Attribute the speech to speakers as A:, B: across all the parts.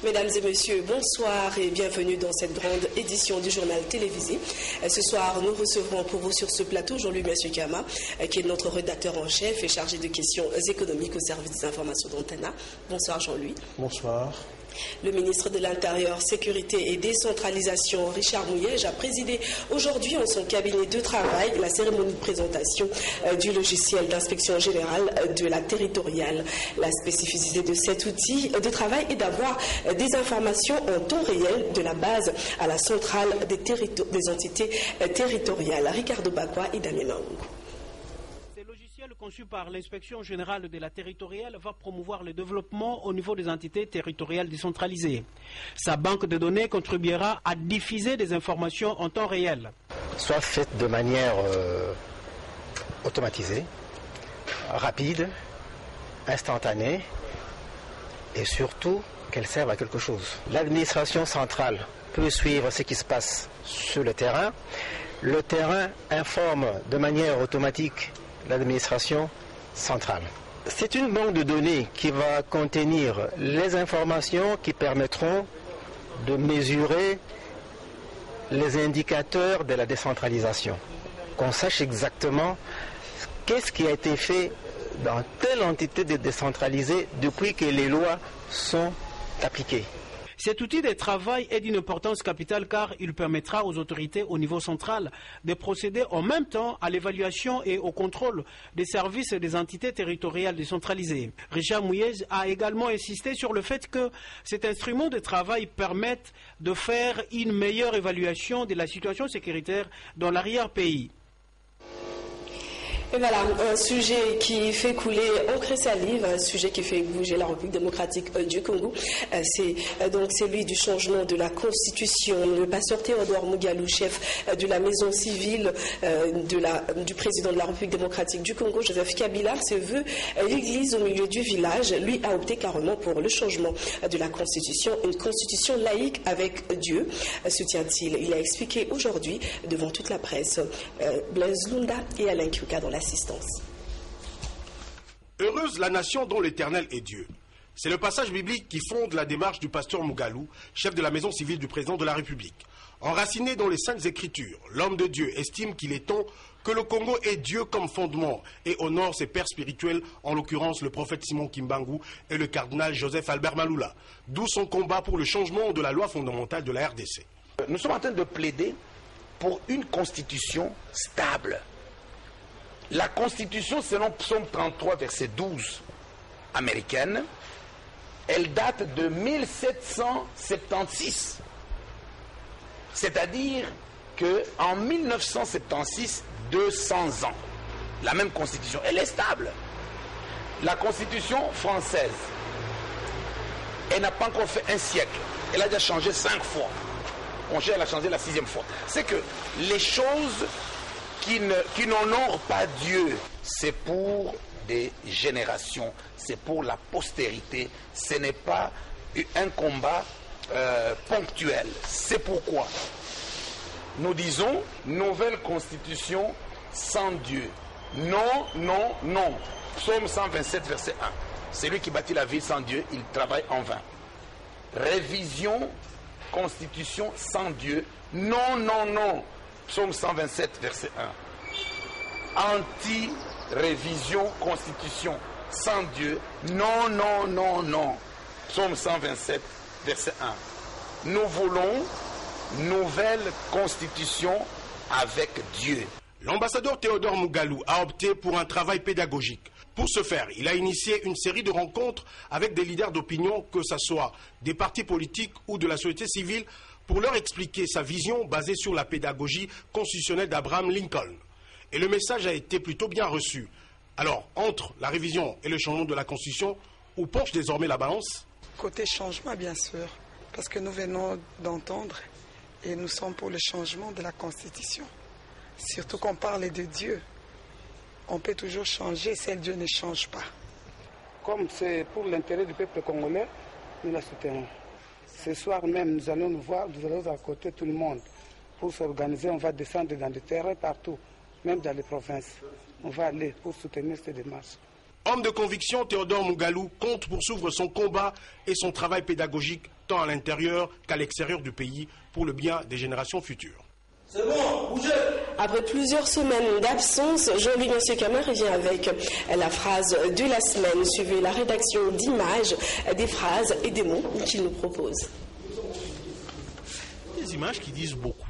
A: Mesdames et messieurs, bonsoir et bienvenue dans cette grande édition du journal télévisé. Ce soir, nous recevrons pour vous sur ce plateau Jean-Louis Messieu-Kama, qui est notre rédacteur en chef et chargé de questions économiques au service des informations d'Antana. Bonsoir Jean-Louis.
B: Bonsoir.
A: Le ministre de l'Intérieur, Sécurité et Décentralisation, Richard Mouyej, a présidé aujourd'hui en son cabinet de travail la cérémonie de présentation du logiciel d'inspection générale de la territoriale. La spécificité de cet outil de travail est d'avoir des informations en temps réel de la base à la centrale des entités territoriales. Ricardo Bakwa et Damien Maungu.
C: Conçu par l'inspection générale de la territoriale, va promouvoir le développement au niveau des entités territoriales décentralisées. Sa banque de données contribuera à diffuser des informations en temps réel.
D: Soit faite de manière automatisée, rapide, instantanée et surtout qu'elle serve à quelque chose. L'administration centrale peut suivre ce qui se passe sur le terrain. Le terrain informe de manière automatique l'administration centrale. C'est une banque de données qui va contenir les informations qui permettront de mesurer les indicateurs de la décentralisation. Qu'on sache exactement qu'est-ce qui a été fait dans telle entité décentralisée depuis que les lois sont appliquées.
C: Cet outil de travail est d'une importance capitale car il permettra aux autorités au niveau central de procéder en même temps à l'évaluation et au contrôle des services des entités territoriales décentralisées. Richard Mouyej a également insisté sur le fait que cet instrument de travail permette de faire une meilleure évaluation de la situation sécuritaire dans l'arrière-pays.
A: Et voilà, un sujet qui fait couler encre et salive, un sujet qui fait bouger la République démocratique du Congo. C'est donc celui du changement de la Constitution. Le pasteur Théodore Mugalou, chef de la maison civile du président de la République démocratique du Congo, Joseph Kabila, se veut l'église au milieu du village. Lui a opté carrément pour le changement de la Constitution, une Constitution laïque avec Dieu, soutient-il. Il a expliqué aujourd'hui devant toute la presse. Blaise Lunda et Alain Kiouka dans l'assistance.
B: Heureuse la nation dont l'Éternel est Dieu. C'est le passage biblique qui fonde la démarche du pasteur Mugalou, chef de la maison civile du président de la République. Enraciné dans les Saintes Écritures, l'homme de Dieu estime qu'il est temps que le Congo ait Dieu comme fondement et honore ses pères spirituels, en l'occurrence le prophète Simon Kimbangu et le cardinal Joseph Albert Malula. D'où son combat pour le changement de la loi fondamentale de la RDC.
E: Nous sommes en train de plaider pour une constitution stable. La Constitution, selon Psaume 33, verset 12, américaine, elle date de 1776. C'est-à-dire qu'en 1976, 200 ans, la même Constitution, elle est stable. La Constitution française, elle n'a pas encore fait un siècle. Elle a déjà changé 5 fois. On cherche à la changer la 6e fois. C'est que les choses qui n'honorent pas Dieu, c'est pour des générations, c'est pour la postérité, ce n'est pas un combat ponctuel. C'est pourquoi nous disons nouvelle constitution sans Dieu. Non, non, non. Psaume 127, verset 1. Celui qui bâtit la ville sans Dieu, il travaille en vain. Révision, constitution sans Dieu. Non, non, non. Psaume 127, verset 1. Anti-révision, constitution sans Dieu. Non, non, non, non. Psaume 127, verset 1. Nous voulons nouvelle constitution avec Dieu.
B: L'ambassadeur Théodore Mugalou a opté pour un travail pédagogique. Pour ce faire, il a initié une série de rencontres avec des leaders d'opinion, que ce soit des partis politiques ou de la société civile, pour leur expliquer sa vision basée sur la pédagogie constitutionnelle d'Abraham Lincoln. Et le message a été plutôt bien reçu. Alors, entre la révision et le changement de la Constitution, où penche désormais la balance?
F: Côté changement, bien sûr, parce que nous venons d'entendre et nous sommes pour le changement de la Constitution. Surtout qu'on parle de Dieu. On peut toujours changer si Dieu ne change pas.
G: Comme c'est pour l'intérêt du peuple congolais, nous la soutenons. Ce soir même, nous allons nous voir, nous allons accoter tout le monde. Pour s'organiser, on va descendre dans les terrains partout, même dans les provinces. On va aller pour soutenir cette démarche.
B: Homme de conviction, Théodore Mugalou compte poursuivre son combat et son travail pédagogique tant à l'intérieur qu'à l'extérieur du pays pour le bien des générations futures.
A: C'est bon, bougez. Après plusieurs semaines d'absence, Jean-Louis Kama revient avec la phrase de la semaine, suivie la rédaction d'images, des phrases et des mots qu'il nous propose.
B: Des images qui disent beaucoup.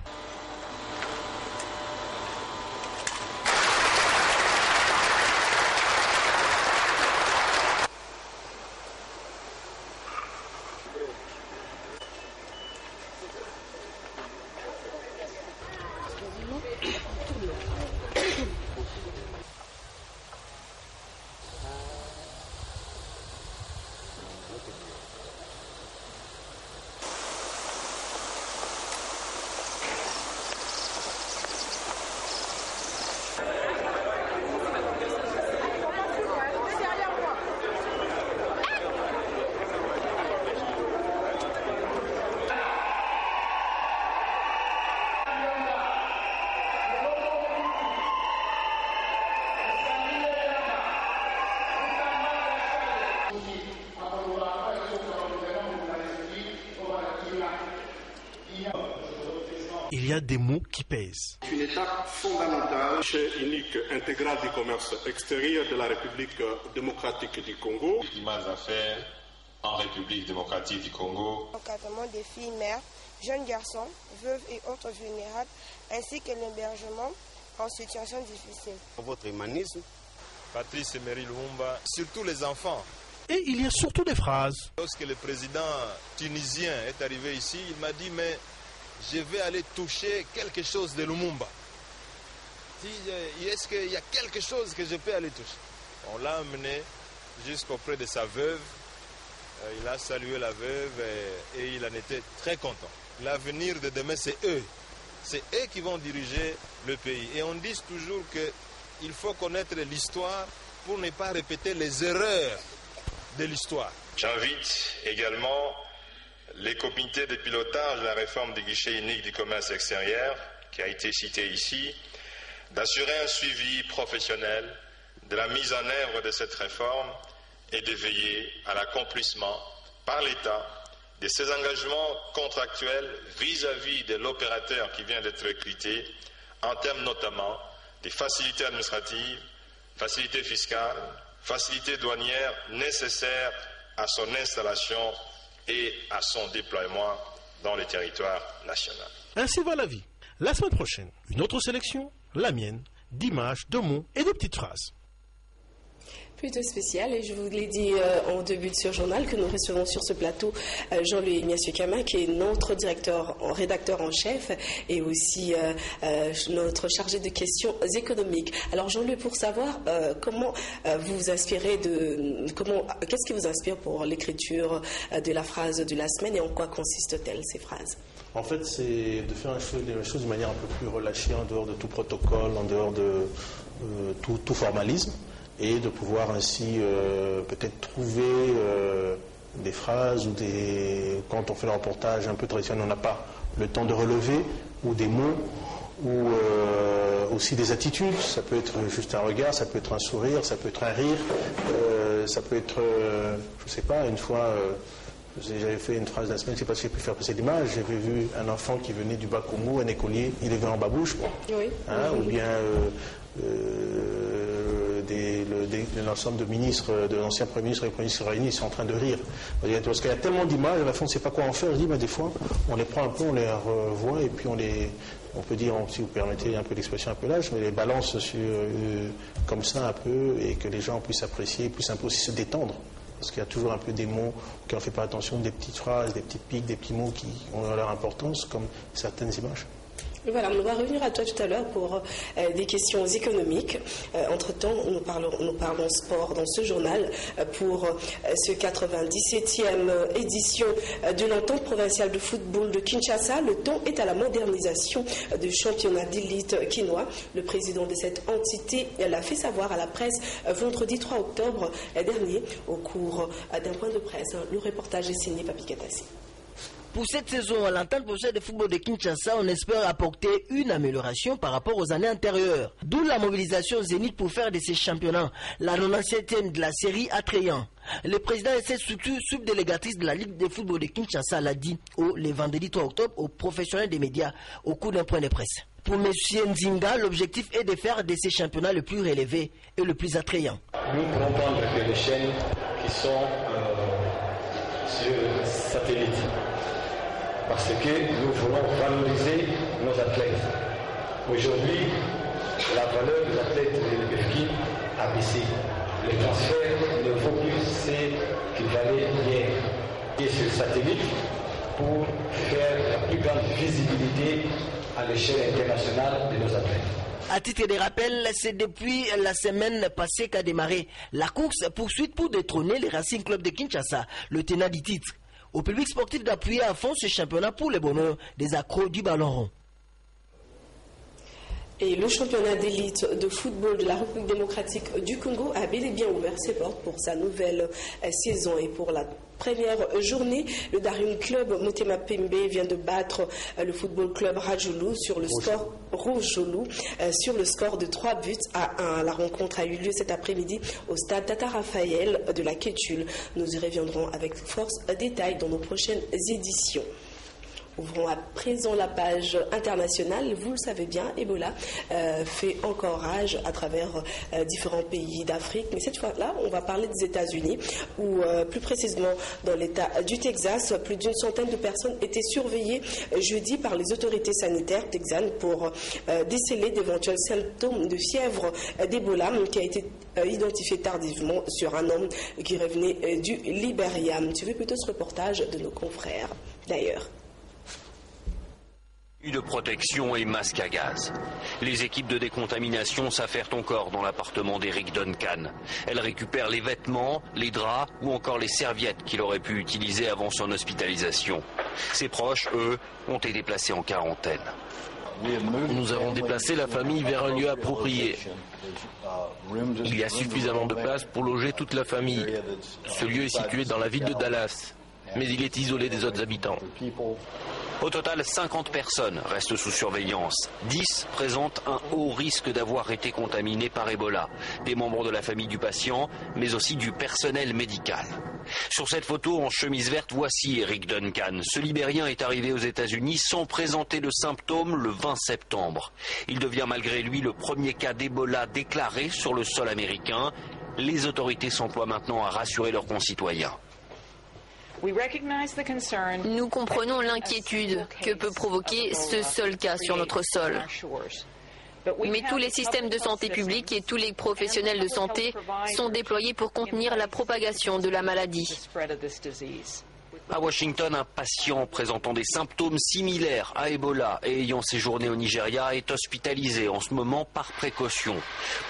B: Il y a des mots qui pèsent.
H: Une étape fondamentale. Guichet unique intégral du commerce extérieur de la République démocratique du Congo.
I: Climat d'affaires en République démocratique du Congo.
J: Encadrement des filles mères, jeunes garçons, veuves et autres vulnérables, ainsi que l'hébergement en situation difficile.
K: Votre humanisme.
L: Patrice Emery Lumumba, surtout les enfants.
B: Et il y a surtout des phrases.
L: Lorsque le président tunisien est arrivé ici, il m'a dit mais je vais aller toucher quelque chose de Lumumba. Est-ce qu'il y a quelque chose que je peux aller toucher? On l'a amené jusqu'auprès de sa veuve. Il a salué la veuve et il en était très content. L'avenir de demain, c'est eux. C'est eux qui vont diriger le pays. Et on dit toujours qu'il faut connaître l'histoire pour ne pas répéter les erreurs de l'histoire.
I: J'invite également les comités de pilotage de la réforme des guichets uniques du commerce extérieur, qui a été cité ici, d'assurer un suivi professionnel de la mise en œuvre de cette réforme et de veiller à l'accomplissement par l'État de ses engagements contractuels vis-à-vis de l'opérateur qui vient d'être recruté, en termes notamment des facilités administratives, facilités fiscales, facilités douanières nécessaires à son installation et à son déploiement dans le territoire national.
B: Ainsi va la vie. La semaine prochaine, une autre sélection, la mienne, d'images, de mots et de petites phrases.
A: Plutôt spécial, et je vous l'ai dit en début de ce journal que nous recevons sur ce plateau Jean-Louis Kama, qui est notre rédacteur en chef et aussi notre chargé de questions économiques. Alors Jean-Louis, pour savoir comment vous inspirez qu'est-ce qui vous inspire pour l'écriture de la phrase de la semaine et en quoi consistent-elles ces phrases?
M: En fait, c'est de faire les choses de manière un peu plus relâchée, en dehors de tout protocole, en dehors de tout formalisme, et de pouvoir ainsi peut-être trouver des phrases ou quand on fait le reportage un peu traditionnel, on n'a pas le temps de relever, ou des mots, ou aussi des attitudes. Ça peut être juste un regard, ça peut être un sourire, ça peut être un rire, ça peut être, je ne sais pas, une fois... J'avais fait une phrase de la semaine, je ne sais pas si j'ai pu faire passer l'image. J'avais vu un enfant qui venait du Bas-Congo, un écolier, il est venu en babouche, quoi. Oui. Ou bien l'ensemble de ministres, de l'ancien Premier ministre et le Premier ministre réunis, ils sont en train de rire. Parce qu'il y a tellement d'images, à la fin on ne sait pas quoi en faire. Je dis, des fois, on les prend un peu, on les revoit, et puis on peut dire, si vous permettez un peu l'expression un peu lâche, mais les balance comme ça un peu, et que les gens puissent apprécier, puissent un peu aussi se détendre. Parce qu'il y a toujours un peu des mots qui on ne fait pas attention, des petites phrases, des petites piques, des petits mots qui ont leur importance, comme certaines images.
A: Et voilà, on va revenir à toi tout à l'heure pour des questions économiques. Entre-temps, nous parlons sport dans ce journal pour ce 97e édition de l'entente provinciale de football de Kinshasa. Le temps est à la modernisation du championnat d'élite quinois. Le président de cette entité l'a fait savoir à la presse vendredi 3 octobre dernier au cours d'un point de presse. Le reportage est signé Papi Katassi.
K: Pour cette saison, à l'entente provinciale de football de Kinshasa, on espère apporter une amélioration par rapport aux années antérieures. D'où la mobilisation Zénith pour faire de ces championnats la 97e de la série attrayant. Le président et cette structure subdélégatrice de la Ligue de football de Kinshasa l'a dit le vendredi 3 octobre aux professionnels des médias au cours d'un point de presse. Pour M. Nzinga, l'objectif est de faire de ces championnats le plus relevé et le plus attrayant.
N: Nous pouvons prendre les chaînes qui sont sur satellite parce que nous voulons valoriser nos athlètes. Aujourd'hui, la valeur des athlètes de l'Ebefki a baissé. Les transferts ne vaut plus ce qu'il valait hier. Et sur satellite pour faire la plus grande visibilité à l'échelle internationale de nos athlètes.
K: À titre de rappel, c'est depuis la semaine passée qu'a démarré la course poursuite pour détrôner les Racing Club de Kinshasa, le tenant du titre. Au public sportif d'appuyer à fond ce championnat pour le bonheur des accros du ballon rond.
A: Et le championnat d'élite de football de la République démocratique du Congo a bel et bien ouvert ses portes pour sa nouvelle saison. Et pour la première journée, le Daring Club Motema Pembe vient de battre le football club Rajulu sur le score sur le score de 3 buts à 1. La rencontre a eu lieu cet après-midi au stade Tata Raphaël de la Kétule. Nous y reviendrons avec force détails dans nos prochaines éditions. Ouvrons à présent la page internationale. Vous le savez bien, Ebola fait encore rage à travers différents pays d'Afrique. Mais cette fois-là, on va parler des États-Unis, où plus précisément dans l'État du Texas, plus d'une centaine de personnes étaient surveillées jeudi par les autorités sanitaires texanes pour déceler d'éventuels symptômes de fièvre d'Ebola qui a été identifié tardivement sur un homme qui revenait du Libéria. Suivez plutôt ce reportage de nos confrères d'ailleurs.
O: De protection et masque à gaz. Les équipes de décontamination s'affairent encore dans l'appartement d'Eric Duncan. Elles récupèrent les vêtements, les draps ou encore les serviettes qu'il aurait pu utiliser avant son hospitalisation. Ses proches, eux, ont été placés en quarantaine.
P: Nous avons déplacé la famille vers un lieu approprié. Il y a suffisamment de place pour loger toute la famille. Ce lieu est situé dans la ville de Dallas, mais il est isolé des autres habitants.
O: Au total, 50 personnes restent sous surveillance. 10 présentent un haut risque d'avoir été contaminés par Ebola. Des membres de la famille du patient, mais aussi du personnel médical. Sur cette photo en chemise verte, voici Eric Duncan. Ce Libérien est arrivé aux États-Unis sans présenter de symptômes le 20 septembre. Il devient malgré lui le premier cas d'Ebola déclaré sur le sol américain. Les autorités s'emploient maintenant à rassurer leurs concitoyens.
Q: Nous comprenons l'inquiétude que peut provoquer ce seul cas sur notre sol. Mais tous les systèmes de santé publique et tous les professionnels de santé sont déployés pour contenir la propagation de la maladie.
O: À Washington, un patient présentant des symptômes similaires à Ebola et ayant séjourné au Nigeria est hospitalisé en ce moment par précaution.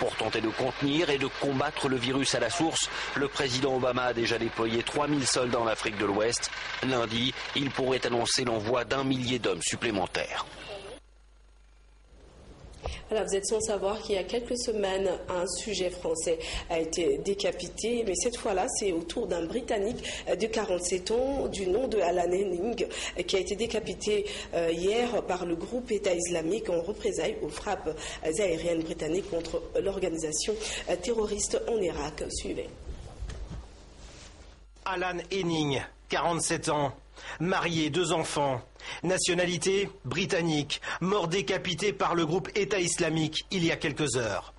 O: Pour tenter de contenir et de combattre le virus à la source, le président Obama a déjà déployé 3000 soldats en Afrique de l'Ouest. Lundi, il pourrait annoncer l'envoi d'1 millier d'hommes supplémentaires.
A: Alors, vous êtes sans savoir qu'il y a quelques semaines, un sujet français a été décapité, mais cette fois-là, c'est au tour d'un Britannique de 47 ans, du nom de Alan Henning, qui a été décapité hier par le groupe État islamique en représailles aux frappes aériennes britanniques contre l'organisation terroriste en Irak. Suivez.
R: Alan Henning, 47 ans. Marié, 2 enfants, nationalité britannique, mort décapité par le groupe État islamique il y a quelques heures.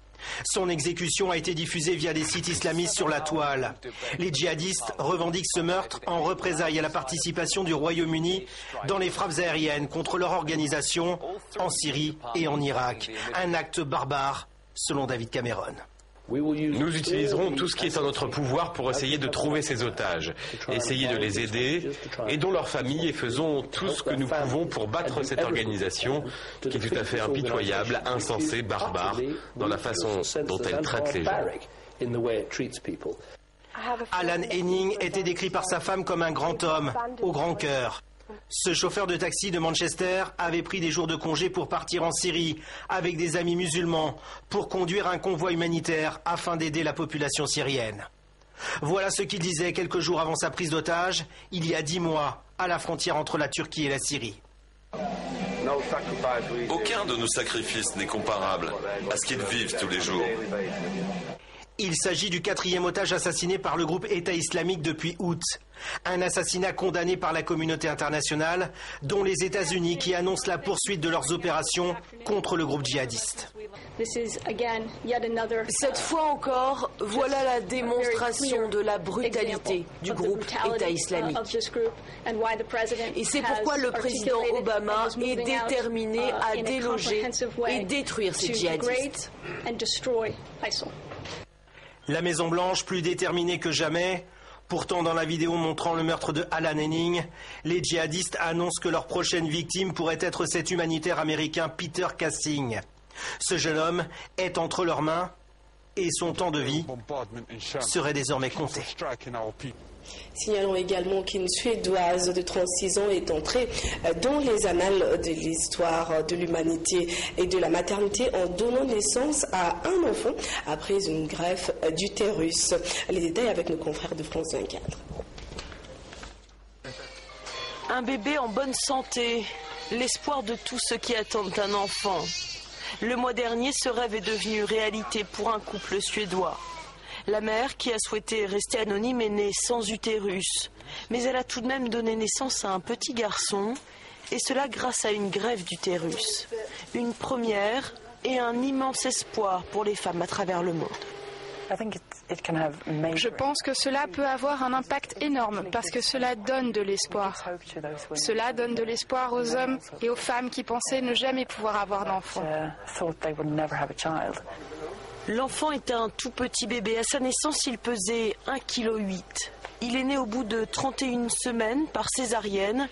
R: Son exécution a été diffusée via des sites islamistes sur la toile. Les djihadistes revendiquent ce meurtre en représailles à la participation du Royaume-Uni dans les frappes aériennes contre leur organisation en Syrie et en Irak. Un acte barbare, selon David Cameron.
S: Nous utiliserons tout ce qui est en notre pouvoir pour essayer de trouver ces otages, essayer de les aider, aidons leurs familles et faisons tout ce que nous pouvons pour battre cette organisation qui est tout à fait impitoyable, insensée, barbare dans la façon dont elle traite les gens.
R: Alan Henning était décrit par sa femme comme un grand homme, au grand cœur. Ce chauffeur de taxi de Manchester avait pris des jours de congé pour partir en Syrie avec des amis musulmans pour conduire un convoi humanitaire afin d'aider la population syrienne. Voilà ce qu'il disait quelques jours avant sa prise d'otage, il y a 10 mois, à la frontière entre la Turquie et la Syrie.
T: Aucun de nos sacrifices n'est comparable à ce qu'ils vivent tous les jours.
R: Il s'agit du 4e otage assassiné par le groupe État islamique depuis août. Un assassinat condamné par la communauté internationale, dont les États-Unis qui annoncent la poursuite de leurs opérations contre le groupe djihadiste.
U: Cette fois encore, voilà la démonstration de la brutalité du groupe État islamique. Et c'est pourquoi le président Obama est déterminé à déloger et détruire ces djihadistes.
R: La Maison-Blanche plus déterminée que jamais. Pourtant, dans la vidéo montrant le meurtre de Alan Henning, les djihadistes annoncent que leur prochaine victime pourrait être cet humanitaire américain Peter Kassing. Ce jeune homme est entre leurs mains et son temps de vie serait désormais compté.
A: Signalons également qu'une Suédoise de 36 ans est entrée dans les annales de l'histoire de l'humanité et de la maternité en donnant naissance à un enfant après une greffe d'utérus. Les détails avec nos confrères de France 24.
U: Un bébé en bonne santé, l'espoir de tous ceux qui attendent un enfant. Le mois dernier, ce rêve est devenu réalité pour un couple suédois. La mère, qui a souhaité rester anonyme, est née sans utérus. Mais elle a tout de même donné naissance à un petit garçon, et cela grâce à une greffe d'utérus. Une première et un immense espoir pour les femmes à travers le monde.
V: Je pense que cela peut avoir un impact énorme parce que cela donne de l'espoir. Cela donne de l'espoir aux hommes et aux femmes qui pensaient ne jamais pouvoir avoir d'enfant.
U: L'enfant est un tout petit bébé. À sa naissance, il pesait 1,8 kg. Il est né au bout de 31 semaines par césarienne.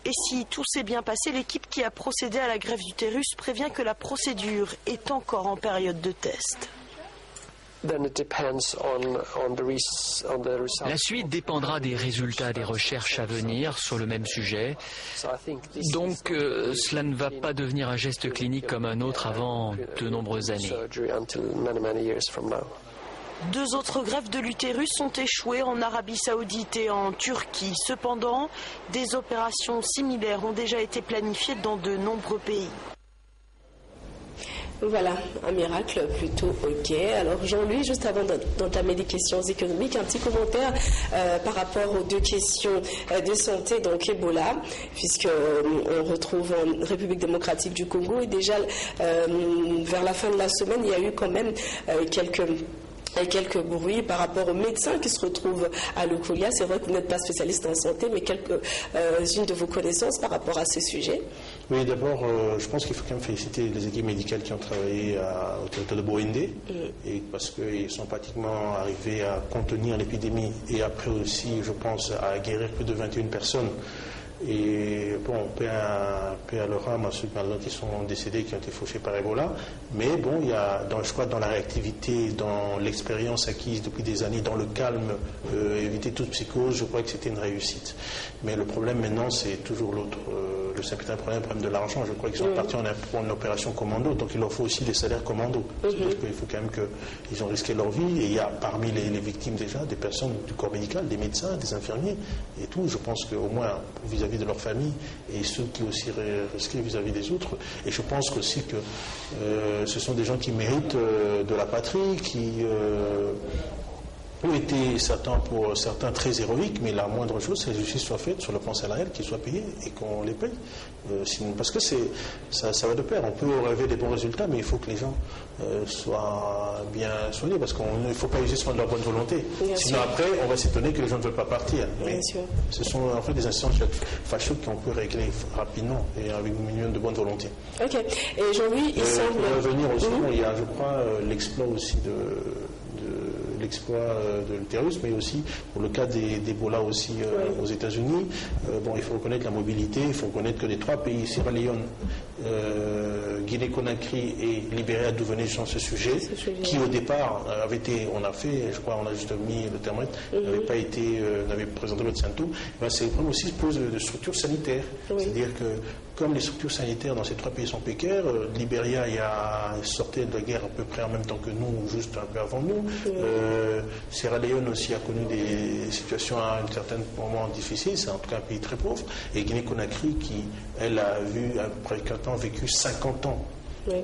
U: Et si tout s'est bien passé, l'équipe qui a procédé à la greffe d'utérus prévient que la procédure est encore en période de test.
W: La suite dépendra des résultats des recherches à venir sur le même sujet. Donc, cela ne va pas devenir un geste clinique comme un autre avant de nombreuses années.
U: 2 autres greffes de l'utérus ont échoué en Arabie Saoudite et en Turquie. Cependant, des opérations similaires ont déjà été planifiées dans de nombreux pays.
A: Voilà, un miracle plutôt ok. Alors Jean-Louis, juste avant d'entamer les questions économiques, un petit commentaire par rapport aux 2 questions de santé, donc Ebola, puisque on retrouve en République démocratique du Congo et déjà vers la fin de la semaine, il y a eu quand même quelques bruits par rapport aux médecins qui se retrouvent à Lokolia. C'est vrai que vous n'êtes pas spécialiste en santé, mais quelques-unes de vos connaissances par rapport à ce sujet.
M: Oui, d'abord, je pense qu'il faut quand même féliciter les équipes médicales qui ont travaillé au territoire de Boindé, et parce qu'ils sont pratiquement arrivés à contenir l'épidémie et après aussi, je pense, à guérir plus de 21 personnes. Et bon, paix à leur âme, à ceux qui sont décédés, qui ont été fauchés par Ebola. Mais bon, il y a, je crois, dans la réactivité, dans l'expérience acquise depuis des années, dans le calme, éviter toute psychose, je crois que c'était une réussite. Mais le problème maintenant, c'est toujours l'autre. Le problème de l'argent. Je crois qu'ils sont partis en opération commando, donc il leur faut aussi des salaires commando. Parce qu'il faut quand même qu'ils ont risqué leur vie. Et il y a parmi les victimes déjà des personnes du corps médical, des médecins, des infirmiers et tout. Je pense qu'au moins vis-à-vis de leur famille et ceux qui aussi risqués vis-à-vis des autres. Et je pense aussi que ce sont des gens qui méritent de la patrie, qui ont été pour certains très héroïques, mais la moindre chose, c'est que la justice soit faite sur le plan salarial, qu'ils soient payés et qu'on les paye. Parce que ça va de pair. On peut rêver des bons résultats, mais il faut que les gens soient bien soignés, parce qu'il ne faut pas user seulement de leur bonne volonté. Sinon après, on va s'étonner que les gens ne veulent pas partir. Mais ce sont en fait des instances fâcheux qu'on peut régler rapidement et avec une million de bonne volonté.
A: Ok. Et Jean-Louis, il semble...
M: Pour revenir aussi, il y a, je crois, l'exploit aussi de l'utérus, mais aussi pour le cas d'Ebola aussi aux États-Unis. Il faut reconnaître la mobilité, il faut reconnaître que les 3 pays, Sierra Leone, Guinée-Conakry et Libéria, d'où venait ce sujet, qui au départ avait été, on a juste mis le thermomètre, n'avait présenté votre symptôme. C'est le problème aussi se pose de structures sanitaires. C'est-à-dire que comme les structures sanitaires dans ces 3 pays sont précaires, Libéria sortait de la guerre à peu près en même temps que nous, juste un peu avant nous. Sierra Leone aussi a connu des situations à un certain moment difficiles, c'est en tout cas un pays très pauvre. Et Guinée-Conakry qui, elle, a vu après 4 ans vécu 50 ans.
A: Oui.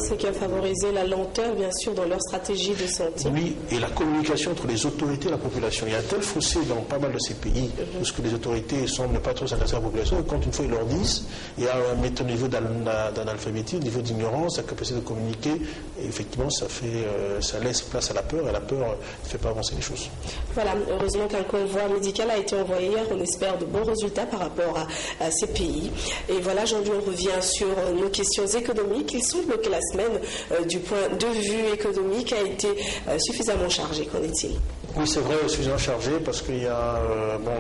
A: Ce qui a favorisé la lenteur, bien sûr, dans leur stratégie de santé.
M: Oui, et la communication entre les autorités et la population. Il y a un tel fossé dans pas mal de ces pays, parce que les autorités semblent ne pas trop s'intéresser à la population, et quand une fois ils leur disent, il y a un niveau d'analphabétisme, niveau d'ignorance, la capacité de communiquer, et effectivement, ça laisse place à la peur, et la peur ne fait pas avancer les choses.
A: Voilà, heureusement qu'un convoi médical a été envoyé hier, on espère de bons résultats par rapport à ces pays. Et voilà, aujourd'hui, on revient sur nos questions économiques. Il semble que la semaine, du point de vue économique, a été suffisamment chargée. Qu'en est-il?
M: Oui, c'est vrai, suffisamment chargé, parce qu'il y a,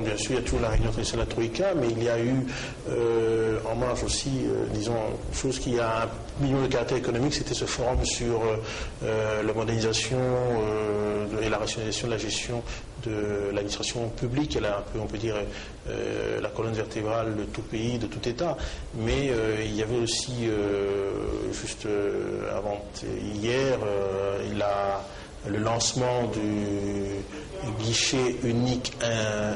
M: bien sûr, il y a toujours la réunion de la Troïka, mais il y a eu en marge aussi, disons, une chose qui a un million de caractère économique, c'était ce forum sur la modernisation et la rationalisation de la gestion de l'administration publique. Elle a un peu, on peut dire, la colonne vertébrale de tout pays, de tout État. Mais il y avait aussi, juste avant hier, le lancement du guichet unique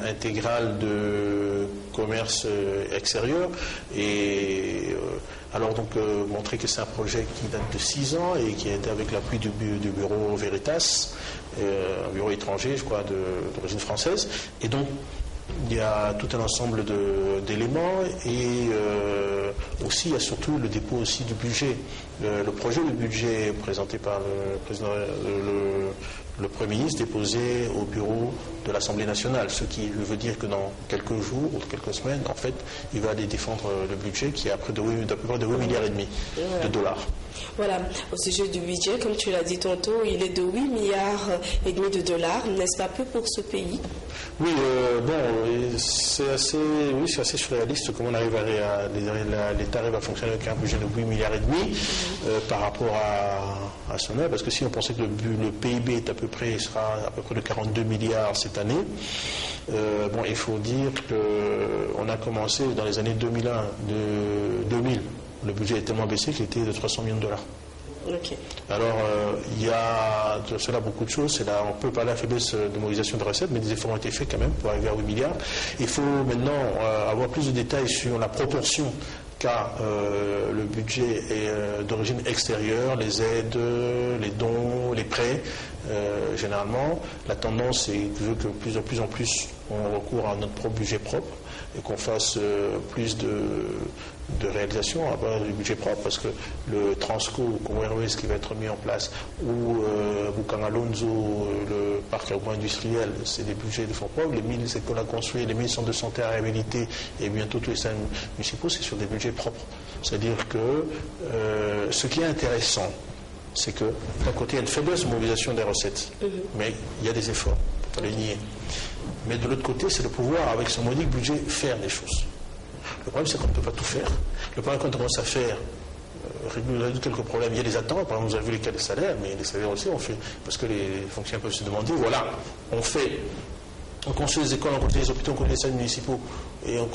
M: intégral de commerce extérieur. Et alors donc montrer que c'est un projet qui date de 6 ans et qui a été avec l'appui du bureau Veritas, un bureau étranger, je crois, d'origine française. Et donc il y a tout un ensemble d'éléments et aussi il y a surtout le dépôt aussi du budget. Le projet de budget présenté par le président, le Premier ministre, déposé au bureau de l'Assemblée nationale, ce qui veut dire que dans quelques jours ou quelques semaines, en fait, il va aller défendre le budget qui est à peu près de 8 milliards et demi de dollars.
A: Voilà, au sujet du budget, comme tu l'as dit tantôt, il est de 8 milliards et demi de dollars, n'est-ce pas peu pour ce pays?
M: Oui, c'est assez surréaliste comment l'État arrive à fonctionner avec un budget de 8 milliards et demi par rapport à son œuvre, parce que si on pensait que le PIB sera à peu près de 42 milliards cette année, il faut dire qu'on a commencé dans les années 2000, le budget est tellement baissé qu'il était de 300 millions de dollars.
A: Okay.
M: Alors, il y a de cela beaucoup de choses. On peut parler de faiblesse de mobilisation de recettes, mais des efforts ont été faits quand même pour arriver à 8 milliards. Il faut maintenant avoir plus de détails sur la proportion qu'a le budget d'origine extérieure, les aides, les dons, les prêts. Généralement, la tendance est que de plus en plus on recourt à notre propre budget propre et qu'on fasse plus de réalisation à base du budget propre, parce que le Transco Congo Airways qui va être mis en place ou Bukangalonzo, le parc urbain industriel, c'est des budgets de fonds propres. Les 1000 écoles à construire, les 1000 centres de santé à réhabiliter et bientôt tous les centres municipaux, c'est sur des budgets propres. C'est-à-dire que ce qui est intéressant, c'est que d'un côté il y a une faiblesse de mobilisation des recettes, mais il y a des efforts, il faut les nier. Mais de l'autre côté, c'est de pouvoir, avec ce modique budget, faire des choses. Le problème, c'est qu'on ne peut pas tout faire. Le problème, quand on commence à faire, résoudre quelques problèmes, il y a des attentes. Par exemple, vous avez vu les cas des salaires, mais les salaires aussi, on fait, parce que les fonctionnaires peuvent se demander, voilà, on construit des écoles, on construit des hôpitaux, on construit des centres municipaux, et on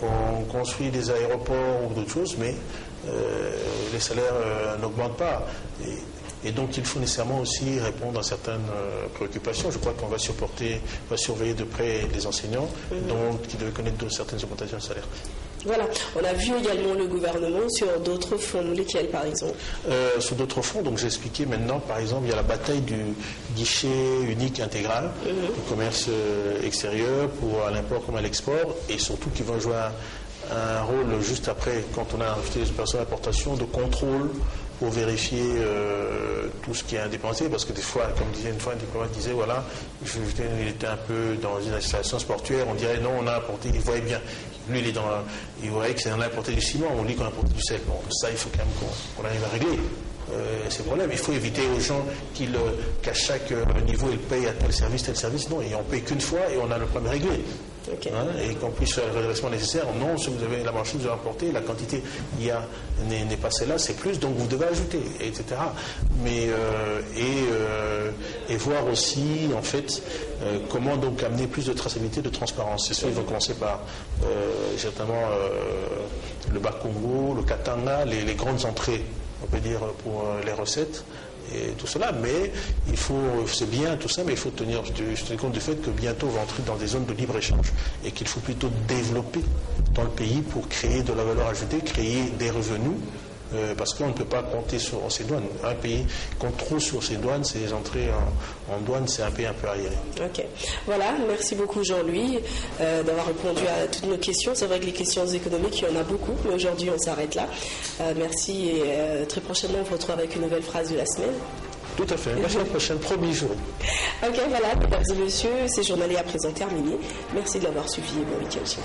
M: construit des aéroports ou d'autres choses, mais les salaires n'augmentent pas. Et donc, il faut nécessairement aussi répondre à certaines préoccupations. Je crois qu'on va surveiller de près les enseignants, qui devaient connaître certaines augmentations de salaire.
A: Voilà, on a vu également le gouvernement sur d'autres fonds, lesquels par exemple?
M: Sur d'autres fonds, donc j'ai expliqué maintenant, par exemple, il y a la bataille du guichet unique intégral, du commerce extérieur, pour à l'import comme à l'export, et surtout qui va jouer un rôle juste après, quand on a ajouté les opérations d'importation, de contrôle pour vérifier tout ce qui est indépendant, parce que des fois, comme disait une fois un diplomate, disait voilà, il était un peu dans une installation sportuaire, on dirait non, on a importé, il voyait bien, lui il voyait que c'est on a importé du ciment, on dit qu'on a importé du sel. Bon, ça il faut quand même qu'on arrive à régler ces problèmes. Il faut éviter aux gens qu'à chaque niveau ils payent à tel service, non, et on paye qu'une fois et on a le problème réglé. Okay. Et qu'on puisse faire le redressement nécessaire. Non, si vous avez la marchandise, vous avez apporté, la quantité n'est pas celle-là, c'est plus, donc vous devez ajouter, etc. Mais et voir aussi en fait comment donc amener plus de traçabilité, de transparence. C'est sûr, ils vont commencer par certainement le Bakongo, le Katanga, les grandes entrées, on peut dire, pour les recettes et tout cela. Mais c'est bien tout ça, mais il faut tenir compte du fait que bientôt on va entrer dans des zones de libre-échange et qu'il faut plutôt développer dans le pays pour créer de la valeur ajoutée, créer des revenus. Parce qu'on ne peut pas compter sur ses douanes. Un pays compte trop sur ses douanes, ses entrées en douane, c'est un pays un peu arriéré.
A: Ok. Voilà, merci beaucoup Jean-Louis d'avoir répondu à toutes nos questions. C'est vrai que les questions économiques, il y en a beaucoup, mais aujourd'hui on s'arrête là. Merci et très prochainement on se retrouve avec une nouvelle phrase de la semaine.
M: Tout à fait. Merci, la prochaine, promis jour.
A: Ok, voilà, mesdames et messieurs, ces journaliers à présent terminé. Merci de l'avoir suivi et bon week-end.